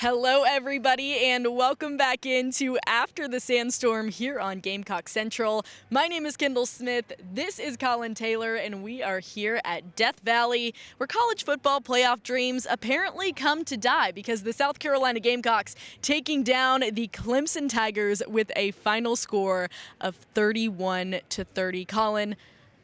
Hello, everybody, and welcome back into After the Sandstorm here on Gamecock Central. My name is Kendall Smith, this is Collyn Taylor, and we are here at Death Valley, where college football playoff dreams apparently come to die because the South Carolina Gamecocks taking down the Clemson Tigers with a final score of 31-30. Collyn,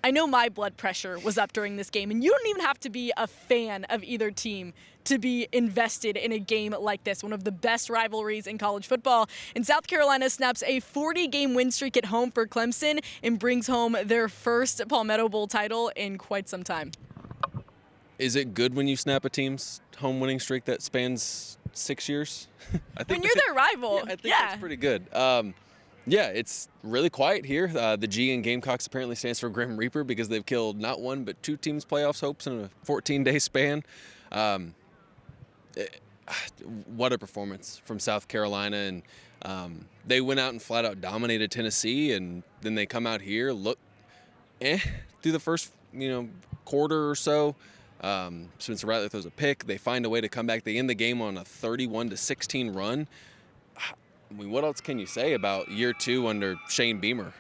I know my blood pressure was up during this game, and you don't even have to be a fan of either team to be invested in a game like this, one of the best rivalries in college football. And South Carolina snaps a 40-game win streak at home for Clemson and brings home their first Palmetto Bowl title in quite some time. Is it good when you snap a team's home winning streak that spans 6 years? I think when you're their rival. I think that's pretty good. Yeah, it's really quiet here. The G in Gamecocks apparently stands for Grim Reaper because they've killed not one but two teams' playoffs hopes in a 14-day span. What a performance from South Carolina, and they went out and flat out dominated Tennessee, and then they come out here, look through the first quarter or so. Spencer Rattler throws a pick. They find a way to come back. They end the game on a 31-16 run. I mean, what else can you say about year two under Shane Beamer?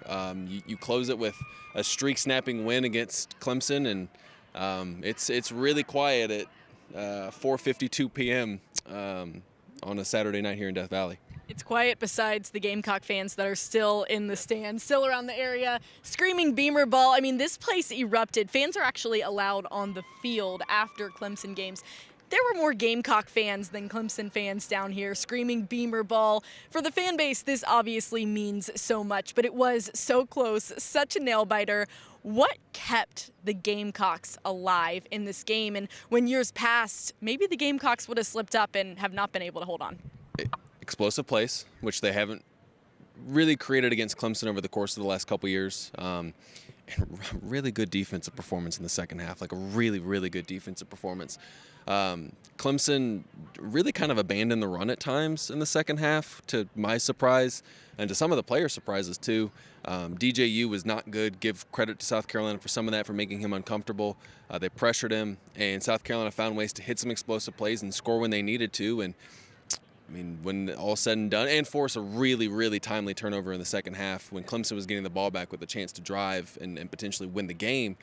You close it with a streak-snapping win against Clemson, and it's really quiet at 4:52 p.m. On a Saturday night here in Death Valley. It's quiet besides the Gamecock fans that are still in the stands, still around the area, screaming Beamer ball. I mean, this place erupted. Fans are actually allowed on the field after Clemson games. There were more Gamecock fans than Clemson fans down here screaming Beamer ball. For the fan base, this obviously means so much, but it was so close, such a nail-biter. What kept the Gamecocks alive in this game? And when years passed, maybe the Gamecocks would have slipped up and have not been able to hold on. Explosive plays, which they haven't really created against Clemson over the course of the last couple years. And really good defensive performance in the second half, like a really, really good defensive performance. Clemson really kind of abandoned the run at times in the second half, to my surprise, and to some of the players' surprises too. DJU was not good. Give credit to South Carolina for some of that, for making him uncomfortable. They pressured him, and South Carolina found ways to hit some explosive plays and score when they needed to. And I mean, when all said and done, and force a really, really timely turnover in the second half when Clemson was getting the ball back with a chance to drive and potentially win the game.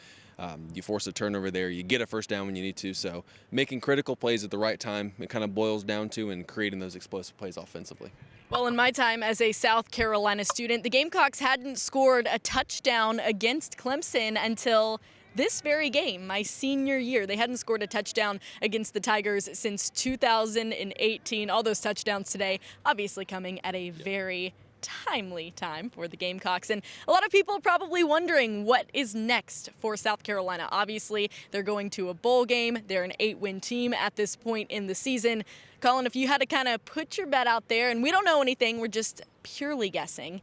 You force a turnover there, you get a first down when you need to. So making critical plays at the right time, it kind of boils down to, and creating those explosive plays offensively. Well, in my time as a South Carolina student, the Gamecocks hadn't scored a touchdown against Clemson until this very game, my senior year. They hadn't scored a touchdown against the Tigers since 2018. All those touchdowns today obviously coming at a very timely time for the Gamecocks. And a lot of people probably wondering what is next for South Carolina. Obviously, they're going to a bowl game. They're an 8-win team at this point in the season. Collyn, if you had to kind of put your bet out there, and we don't know anything, we're just purely guessing,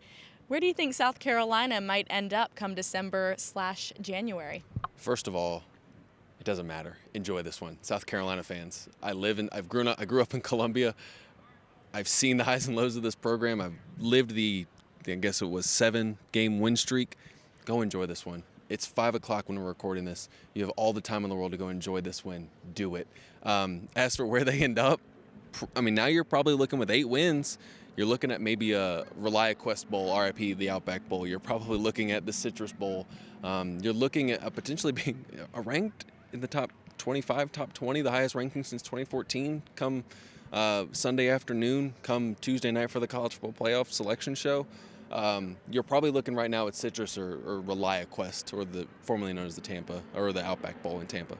where do you think South Carolina might end up come December/January? First of all, it doesn't matter. Enjoy this one. South Carolina fans. I grew up in Columbia. I've seen the highs and lows of this program. I've lived I guess it was 7-game win streak. Go enjoy this one. It's 5 o'clock when we're recording this. You have all the time in the world to go enjoy this win. Do it. As for where they end up, I mean, now you're probably looking with 8 wins. You're looking at maybe a ReliaQuest Bowl, RIP, the Outback Bowl. You're probably looking at the Citrus Bowl. You're looking at potentially being ranked in the top 25, top 20, the highest ranking since 2014, come Sunday afternoon, come Tuesday night for the college football playoff selection show. You're probably looking right now at Citrus or ReliaQuest, or the formerly known as the Tampa, or the Outback Bowl in Tampa.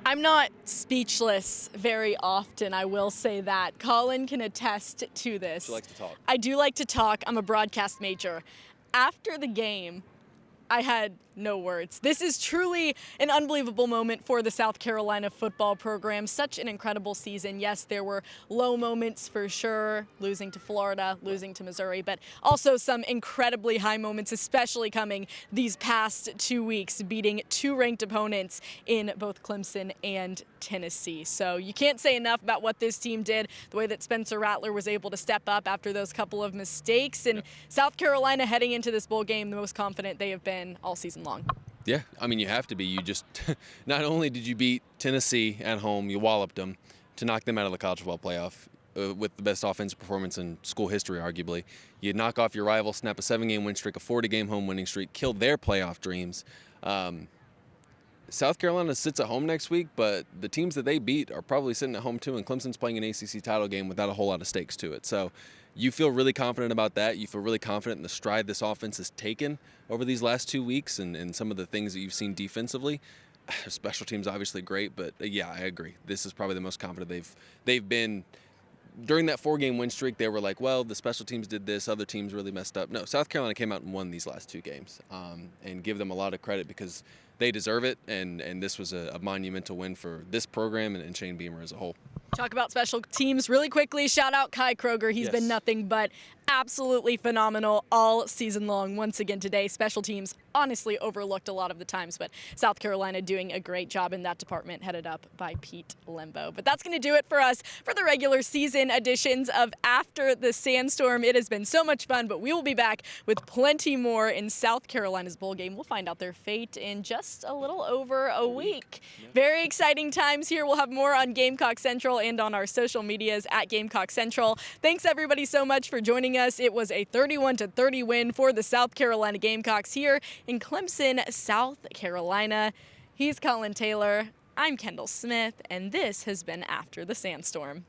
I'm not speechless very often, I will say that. Collyn can attest to this. She likes to talk. I do like to talk. I'm a broadcast major. After the game, I had no words. This is truly an unbelievable moment for the South Carolina football program. Such an incredible season. Yes, there were low moments for sure, losing to Florida, losing to Missouri, but also some incredibly high moments, especially coming these past 2 weeks, beating 2 ranked opponents in both Clemson and Tennessee. So you can't say enough about what this team did, the way that Spencer Rattler was able to step up after those couple of mistakes, and South Carolina heading into this bowl game the most confident they have been all season long. Yeah, I mean, you have to be. You just, not only did you beat Tennessee at home, you walloped them to knock them out of the college football playoff, with the best offensive performance in school history, arguably. You knock off your rival, snap a 7-game win streak, a 40-game home winning streak, kill their playoff dreams. South Carolina sits at home next week, but the teams that they beat are probably sitting at home too, and Clemson's playing an ACC title game without a whole lot of stakes to it. So you feel really confident about that. You feel really confident in the stride this offense has taken over these last 2 weeks and some of the things that you've seen defensively. Special teams obviously great, but yeah, I agree. This is probably the most confident they've been. During that 4-game win streak, they were like, well, the special teams did this, other teams really messed up. No, South Carolina came out and won these last 2 games, and give them a lot of credit because they deserve it, and this was a monumental win for this program and Shane Beamer as a whole. Talk about special teams really quickly. Shout out Kai Kroger. He's been nothing but absolutely phenomenal all season long. Once again today, special teams honestly overlooked a lot of the times, but South Carolina doing a great job in that department, headed up by Pete Lembo. But that's going to do it for us for the regular season editions of After the Sandstorm. It has been so much fun, but we will be back with plenty more in South Carolina's bowl game. We'll find out their fate in just a little over a week. Very exciting times here. We'll have more on Gamecock Central and on our social medias at Gamecock Central. Thanks everybody so much for joining us. It was a 31-30 win for the South Carolina Gamecocks here in Clemson, South Carolina. He's Collyn Taylor. I'm Kendall Smith, and this has been After the Sandstorm.